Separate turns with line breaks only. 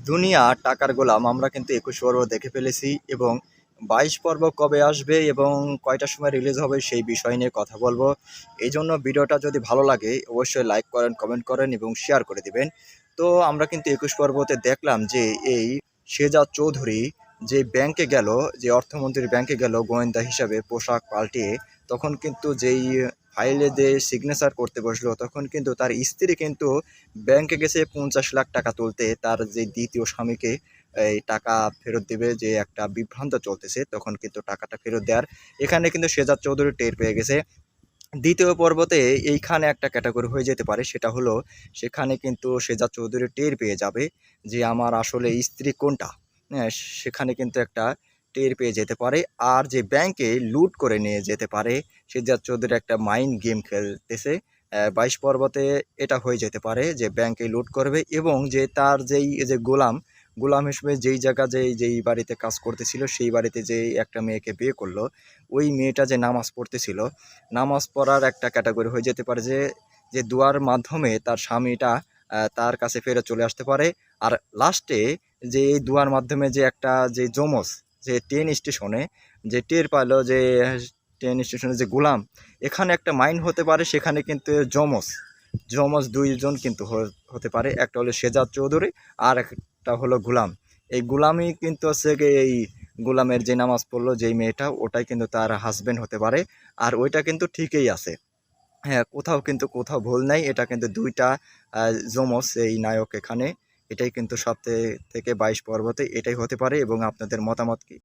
দুনিয়া টাকার গোলাম আমরা কিন্তু ২১ পর্ব দেখে ফেলেছি এবং ২২ পর্ব কবে আসবে এবং কয়টার সময় রিলিজ হবে সেই বিষয় নিয়ে কথা বলবো। এই জন্য ভিডিওটা যদি ভালো লাগে অবশ্যই লাইক করেন, কমেন্ট করেন এবং শেয়ার করে দিবেন। তো আমরা কিন্তু ২১ পর্বতে দেখলাম যে এই শেহজাদ চৌধুরী যে ব্যাংকে গেল, যে অর্থমন্ত্রীর ব্যাংকে গেল গোয়েন্দা হিসাবে পোশাক পাল্টিয়ে, তখন কিন্তু যেই ফাইলে যে সিগনেচার করতে বসলো তখন কিন্তু তার স্ত্রী কিন্তু ব্যাংকে গেছে ৫০ লাখ টাকা তুলতে, তার যে দ্বিতীয় স্বামীকে এই টাকা ফেরত দেবে যে একটা বিভ্রান্ত চলতেছে, তখন কিন্তু টাকাটা ফেরত দেওয়ার এখানে কিন্তু শেহজাদ চৌধুরী টের পেয়ে গেছে। দ্বিতীয় পর্বতে এইখানে একটা ক্যাটাগরি হয়ে যেতে পারে, সেটা হলো সেখানে কিন্তু শেহজাদ চৌধুরী টের পেয়ে যাবে যে আমার আসলে স্ত্রী কোনটা। হ্যাঁ, সেখানে কিন্তু একটা টের পেয়ে যেতে পারে। আর যে ব্যাংকে লুট করে নিয়ে যেতে পারে, শেহজাদ চৌধুরী একটা মাইন্ড গেম খেলতেছে। ২২ পর্বতে এটা হয়ে যেতে পারে যে ব্যাংকে লুট করবে এবং যে তার যেই এই যে গোলাম, গোলাম হিসেবে যেই জায়গা যেই বাড়িতে কাজ করতেছিল সেই বাড়িতে যেই একটা মেয়েকে বিয়ে করলো, ওই মেয়েটা যে নামাজ পড়তেছিল, নামাজ পড়ার একটা ক্যাটাগরি হয়ে যেতে পারে যে যে দুয়ার মাধ্যমে তার স্বামীটা তার কাছে ফেরত চলে আসতে পারে। আর লাস্টে যে এই দুয়ার মাধ্যমে যে একটা যে যমজ যে ট্রেন স্টেশনে যে টের পাইলো যে ট্রেন স্টেশনে যে গোলাম, এখানে একটা মাইন্ড হতে পারে, সেখানে কিন্তু যমজ যমজ দুইজন কিন্তু হতে পারে। একটা হলো শেহজাদ চৌধুরী আর একটা হলো গোলাম। এই গোলামই কিন্তু হচ্ছে গিয়ে এই গোলামের যে নামাজ পড়লো যেই মেয়েটা, ওটাই কিন্তু তার হাজবেন্ড হতে পারে। আর ওইটা কিন্তু ঠিকই আছে। হ্যাঁ, কোথাও ভুল নাই। এটা কিন্তু ২ টা যমজ এই নায়ক এখানে। এটাই কিন্তু সবথেকে ২২ পর্বতে এটাই হতে পারে এবং আপনাদের মতামত কি?